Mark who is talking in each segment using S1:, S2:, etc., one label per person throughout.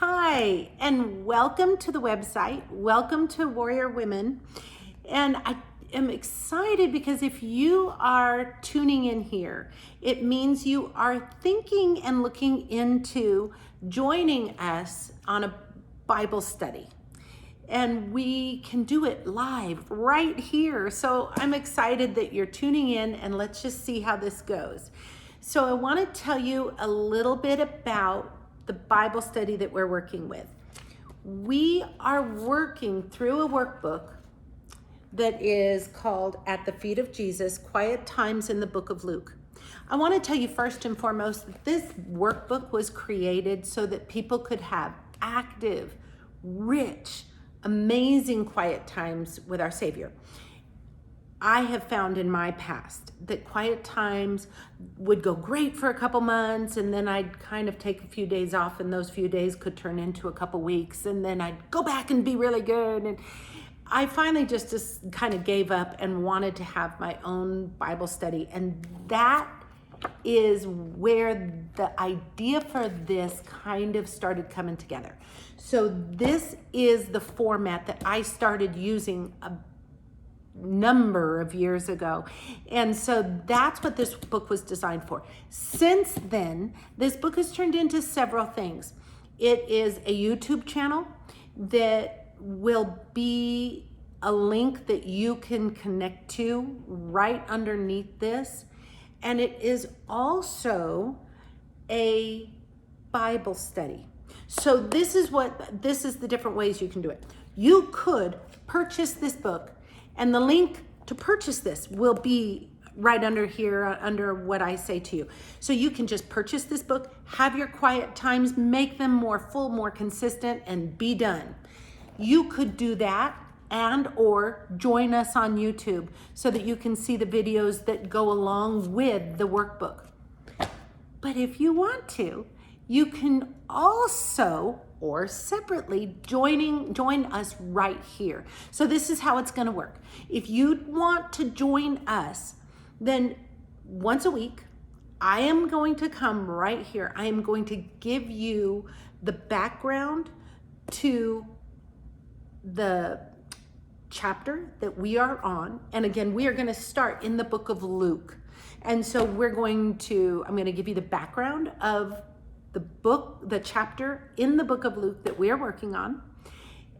S1: Hi, and welcome to the website. Welcome to Warrior Women. And I am excited because if you are tuning in here, it means you are thinking and looking into joining us on a Bible study. And we can do it live right here. So I'm excited that you're tuning in, and let's just see how this goes. So I want to tell you a little bit about the Bible study that we're working with. We are working through a workbook that is called At the Feet of Jesus, Quiet Times in the Book of Luke. I want to tell you first and foremost that this workbook was created so that people could have active, rich, amazing quiet times with our Savior. I have found in my past that quiet times would go great for a couple months, and then I'd kind of take a few days off, and those few days could turn into a couple weeks, and then I'd go back and be really good. And I finally just kind of gave up and wanted to have my own Bible study. And that is where the idea for this kind of started coming together. So this is the format that I started using a number of years ago. And so that's what this book was designed for. Since then, this book has turned into several things. It is a YouTube channel that will be a link that you can connect to right underneath this. And it is also a Bible study. So this is the different ways you can do it. You could purchase this book, and the link to purchase this will be right under here, under what I say to you. So you can just purchase this book, have your quiet times, make them more full, more consistent, and be done. You could do that and or join us on YouTube so that you can see the videos that go along with the workbook. But if you want to, you can also or separately join us right here. So this is how it's going to work. If you want to join us, then once a week, I am going to come right here. I am going to give you the background to the chapter that we are on. And again, we are going to start in the book of Luke. And so I'm going to give you the background of the book, the chapter in the book of Luke that we are working on.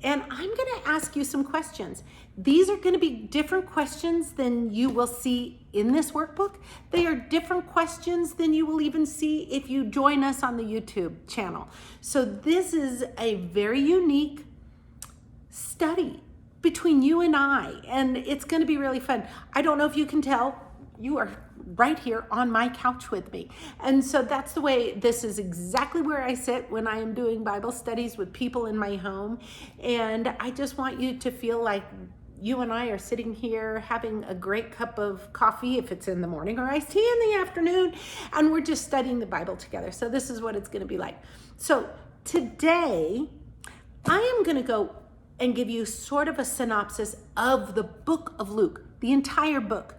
S1: And I'm going to ask you some questions. These are going to be different questions than you will see in this workbook. They are different questions than you will even see if you join us on the YouTube channel. So this is a very unique study between you and I, and it's going to be really fun. I don't know if you can tell, you are right here on my couch with me. And so that's the way, this is exactly where I sit when I am doing Bible studies with people in my home. And I just want you to feel like you and I are sitting here having a great cup of coffee, if it's in the morning, or iced tea in the afternoon, and we're just studying the Bible together. So this is what it's going to be like. So today, I am going to go and give you sort of a synopsis of the book of Luke, the entire book.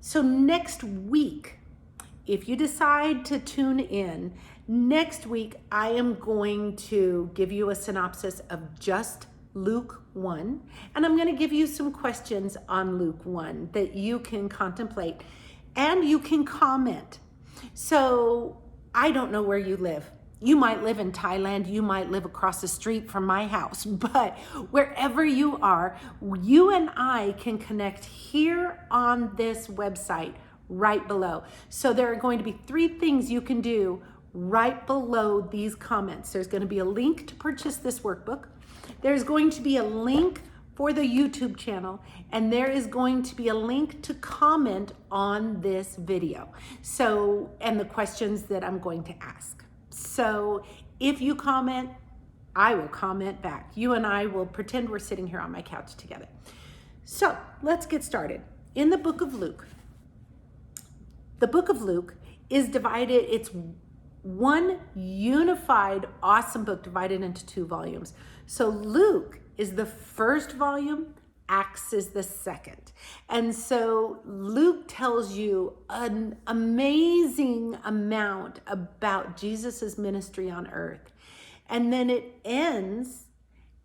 S1: So next week, if you decide to tune in, next week I am going to give you a synopsis of just Luke 1, and I'm going to give you some questions on Luke 1 that you can contemplate and you can comment. So I don't know where you live. You might live in Thailand, you might live across the street from my house, but wherever you are, you and I can connect here on this website right below. So there are going to be 3 things you can do right below these comments. There's going to be a link to purchase this workbook. There's going to be a link for the YouTube channel, and there is going to be a link to comment on this video. So, and the questions that I'm going to ask. So if you comment, I will comment back. You and I will pretend we're sitting here on my couch together. So let's get started. In the book of Luke is divided, it's one unified, awesome book divided into 2 volumes. So Luke is the first volume, Acts is the second. And so Luke tells you an amazing amount about Jesus's ministry on earth. and then it ends,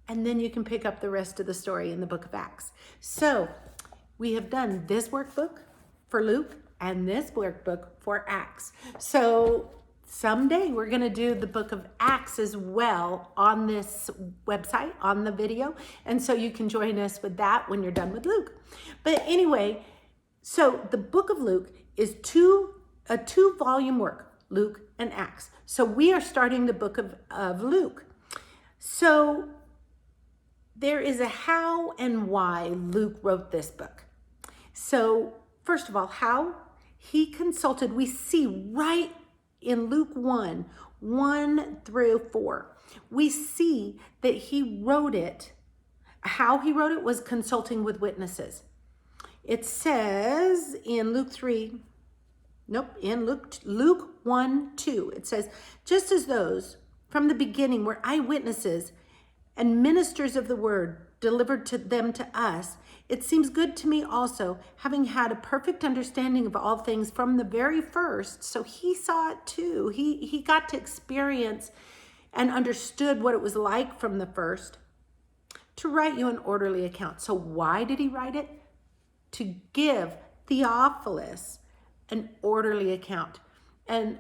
S1: and then you can pick up the rest of the story in the book of Acts. So we have done this workbook for Luke and this workbook for Acts. So someday we're going to do the book of Acts as well on this website, on the video. And so you can join us with that when you're done with Luke. But anyway, so the book of Luke is a two-volume work, Luke and Acts. So we are starting the book of Luke. So there is a how and why Luke wrote this book. So first of all, how he consulted, we see right in Luke 1 through 4, we see that he wrote it, how he wrote it was consulting with witnesses. It says in Luke 1:2, it says, just as those from the beginning were eyewitnesses and ministers of the word delivered to them to us, it seems good to me also, having had a perfect understanding of all things from the very first. So he saw it too. He got to experience and understood what it was like from the first, to write you an orderly account. So why did he write it? To give Theophilus an orderly account. And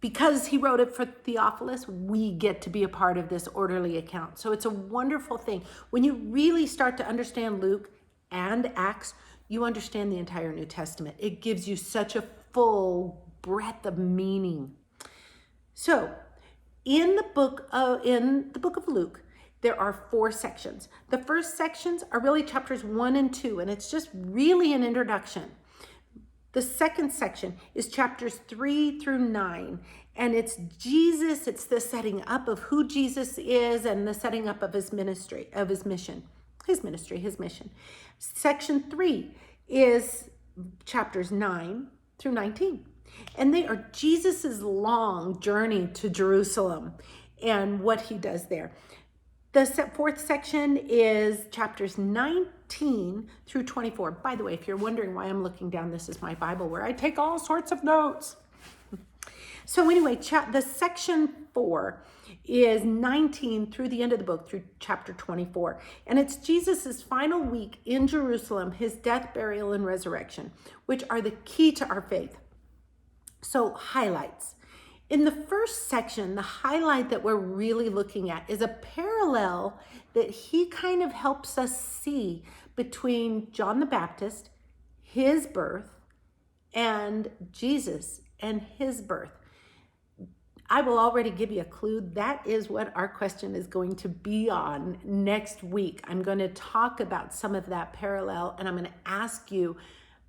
S1: because he wrote it for Theophilus, we get to be a part of this orderly account. So it's a wonderful thing. When you really start to understand Luke and Acts, you understand the entire New Testament. It gives you such a full breadth of meaning. So in the book of Luke, there are 4 sections. The first sections are really chapters 1 and 2, and it's just really an introduction. The second section is chapters 3 through 9, and it's Jesus. It's the setting up of who Jesus is and the setting up of his ministry, of his mission, his mission. Section 3 is chapters 9 through 19, and they are Jesus's long journey to Jerusalem and what he does there. The fourth section is chapters 19 through 24. By the way, if you're wondering why I'm looking down, this is my Bible where I take all sorts of notes. So anyway, the section 4 is 19 through the end of the book, through chapter 24. And it's Jesus's final week in Jerusalem, his death, burial, and resurrection, which are the key to our faith. So highlights. In the first section, the highlight that we're really looking at is a parallel that he kind of helps us see between John the Baptist, his birth, and Jesus and his birth. I will already give you a clue. That is what our question is going to be on next week. I'm going to talk about some of that parallel, and I'm going to ask you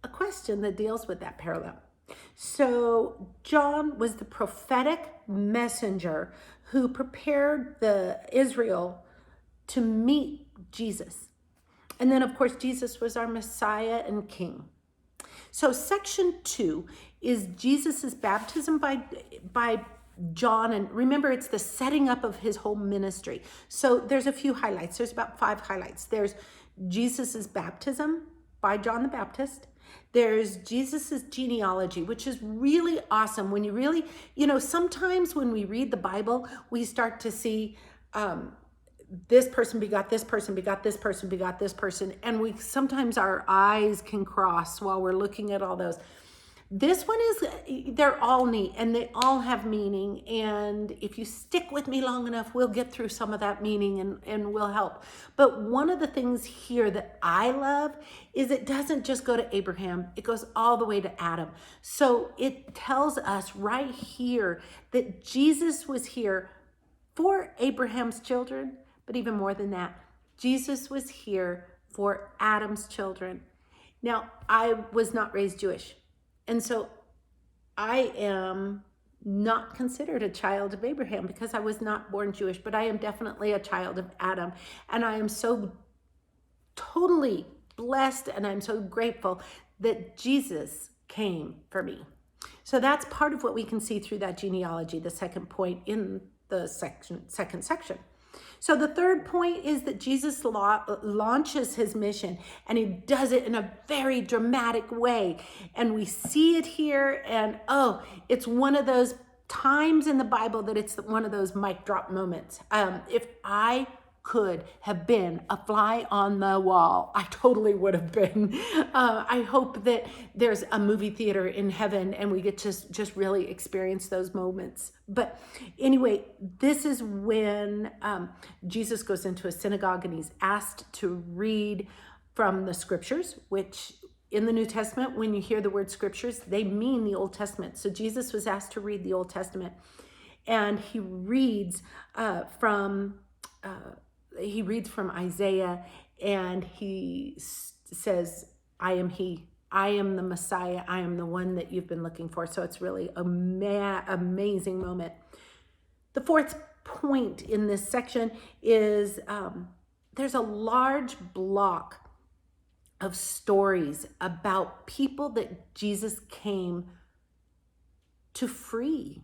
S1: a question that deals with that parallel. So John was the prophetic messenger who prepared Israel to meet Jesus. And then, of course, Jesus was our Messiah and King. So section 2 is Jesus's baptism by John. And remember, it's the setting up of his whole ministry. So there's a few highlights. There's about 5 highlights. There's Jesus's baptism by John the Baptist. There's Jesus's genealogy, which is really awesome. When you really, sometimes when we read the Bible, we start to see this person begot this person, begot this person, begot this person. And sometimes our eyes can cross while we're looking at all those. This one they're all neat and they all have meaning. And if you stick with me long enough, we'll get through some of that meaning and we'll help. But one of the things here that I love is it doesn't just go to Abraham, it goes all the way to Adam. So it tells us right here that Jesus was here for Abraham's children, but even more than that, Jesus was here for Adam's children. Now, I was not raised Jewish. And so I am not considered a child of Abraham because I was not born Jewish, but I am definitely a child of Adam. And I am so totally blessed and I'm so grateful that Jesus came for me. So that's part of what we can see through that genealogy, the second point in the second section. So the third point is that Jesus launches his mission, and he does it in a very dramatic way. And we see it here, and it's one of those times in the Bible that it's one of those mic drop moments. If I could have been a fly on the wall, I totally would have been. I hope that there's a movie theater in heaven and we get to just really experience those moments. But anyway, this is when Jesus goes into a synagogue and he's asked to read from the scriptures, which in the New Testament, when you hear the word scriptures, they mean the Old Testament. So Jesus was asked to read the Old Testament, and he reads from Isaiah, and he says, I am he. I am the Messiah. I am the one that you've been looking for. So it's really an amazing moment. The fourth point in this section is there's a large block of stories about people that Jesus came to free.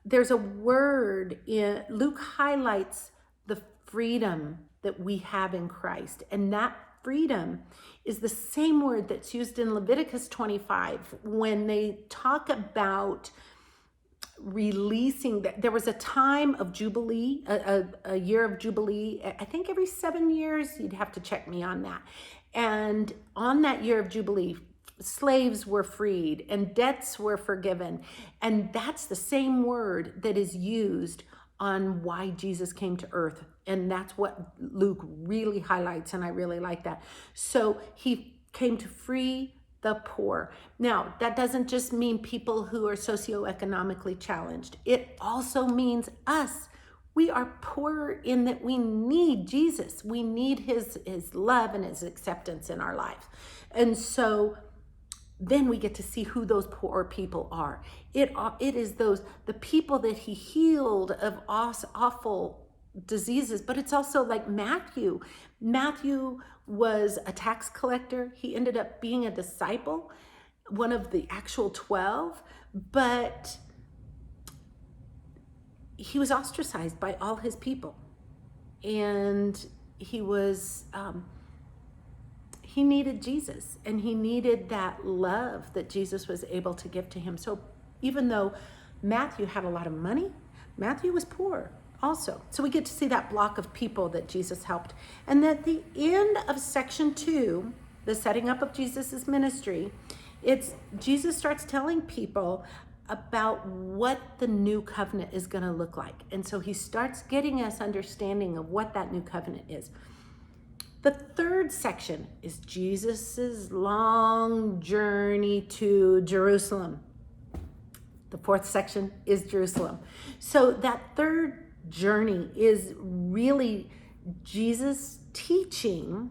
S1: There's a word in Luke highlights the freedom that we have in Christ, and that freedom is the same word that's used in Leviticus 25 when they talk about releasing. There was a time of Jubilee, a year of Jubilee. I think every 7 years. You'd have to check me on that. And on that year of Jubilee, slaves were freed and debts were forgiven. And that's the same word that is used on why Jesus came to earth. And that's what Luke really highlights, and I really like that. So he came to free the poor. Now, that doesn't just mean people who are socioeconomically challenged. It also means us. We are poorer in that we need Jesus. We need his love and his acceptance in our lives. And so then we get to see who those poor people are. It is the people that he healed of awful diseases, but it's also like Matthew. Matthew was a tax collector. He ended up being a disciple, one of the actual 12, but he was ostracized by all his people, and he needed Jesus, and he needed that love that Jesus was able to give to him. So even though Matthew had a lot of money, Matthew was poor also. So we get to see that block of people that Jesus helped. And at the end of section 2, the setting up of Jesus's ministry, Jesus starts telling people about what the new covenant is going to look like. And so he starts getting us understanding of what that new covenant is. The third section is Jesus's long journey to Jerusalem. The fourth section is Jerusalem. So that third journey is really Jesus teaching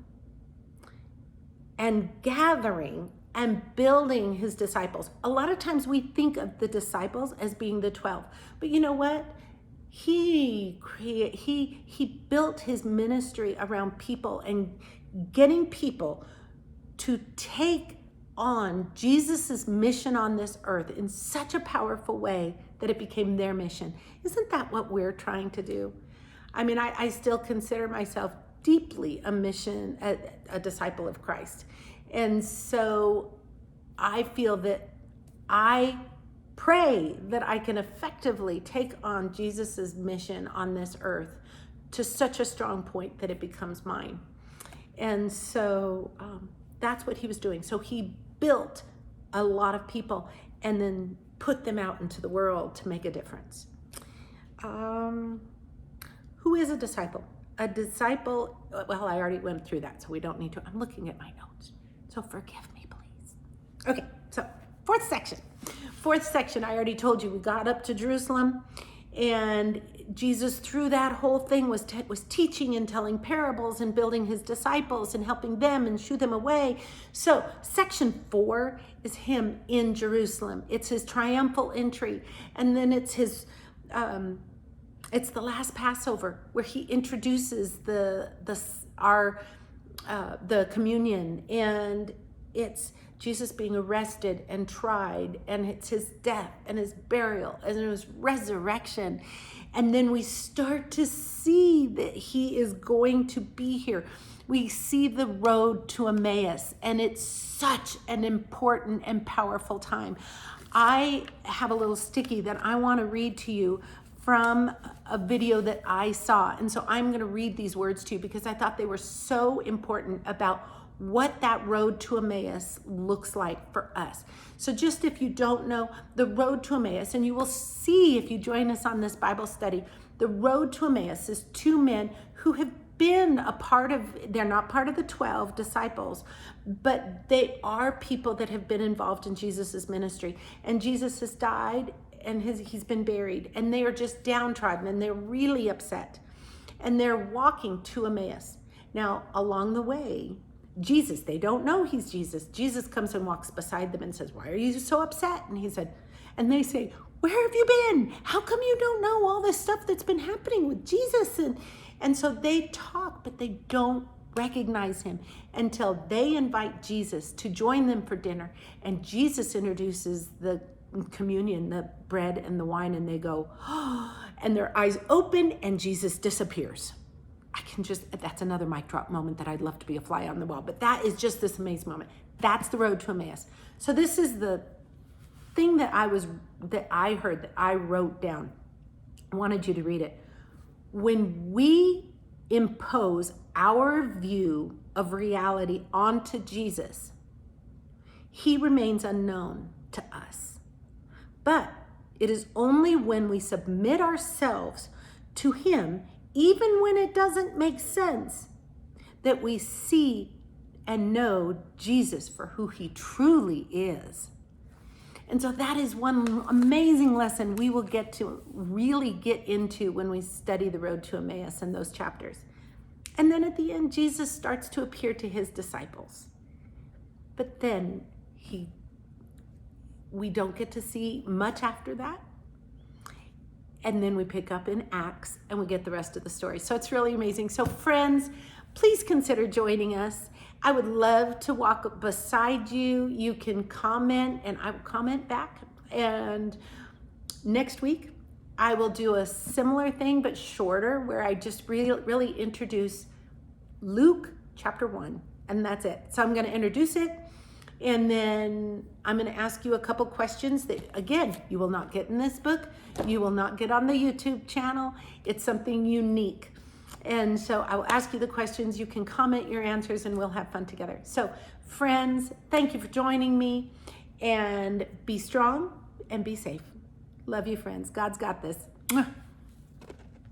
S1: and gathering and building his disciples. A lot of times we think of the disciples as being the 12, but you know what? He built his ministry around people and getting people to take on Jesus's mission on this earth in such a powerful way that it became their mission. Isn't that what we're trying to do? I mean, I still consider myself deeply a disciple of Christ. And so I feel that I pray that I can effectively take on Jesus's mission on this earth to such a strong point that it becomes mine. And so that's what he was doing. So he built a lot of people and then put them out into the world to make a difference. Who is a disciple? A disciple, well, I already went through that, so we don't need to. I'm looking at my notes, so forgive me, please. Okay, so fourth section, I already told you, we got up to Jerusalem, and Jesus, through that whole thing, was teaching and telling parables and building his disciples and helping them and shoo them away. So section 4 is him in Jerusalem. It's his triumphal entry, and then it's his it's the last Passover where he introduces the communion, and it's Jesus being arrested and tried, and it's his death and his burial and his resurrection. And then we start to see that he is going to be here. We see the road to Emmaus, and it's such an important and powerful time. I have a little sticky that I want to read to you from a video that I saw. And so I'm going to read these words to you because I thought they were so important about what that road to Emmaus looks like for us. So just if you don't know, the road to Emmaus, and you will see if you join us on this Bible study, the road to Emmaus is two men who have been a part of, they're not part of the 12 disciples, but they are people that have been involved in Jesus's ministry. And Jesus has died and he's been buried, and they are just downtrodden and they're really upset. And they're walking to Emmaus. Now, along the way, Jesus, they don't know he's Jesus. Jesus comes and walks beside them and says, "Why are you so upset?" And he said, and they say, "Where have you been? How come you don't know all this stuff that's been happening with Jesus?" And so they talk, but they don't recognize him until they invite Jesus to join them for dinner. And Jesus introduces the communion, the bread and the wine, and they go, "Oh," and their eyes open and Jesus disappears. That's another mic drop moment that I'd love to be a fly on the wall, but that is just this amazing moment. That's the road to Emmaus. So this is the thing that I heard, that I wrote down. I wanted you to read it. When we impose our view of reality onto Jesus, he remains unknown to us. But it is only when we submit ourselves to him, even when it doesn't make sense, that we see and know Jesus for who he truly is. And so that is one amazing lesson we will get to really get into when we study the road to Emmaus and those chapters. And then at the end, Jesus starts to appear to his disciples. But then we don't get to see much after that. And then we pick up in Acts and we get the rest of the story. So it's really amazing. So friends, please consider joining us. I would love to walk beside you. You can comment and I will comment back. And next week, I will do a similar thing, but shorter, where I just really introduce Luke chapter 1, and that's it. So I'm going to introduce it, and then I'm going to ask you a couple questions that, again, you will not get in this book. You will not get on the YouTube channel. It's something unique. And so I will ask you the questions. You can comment your answers and we'll have fun together. So friends, thank you for joining me, and be strong and be safe. Love you, friends. God's got this.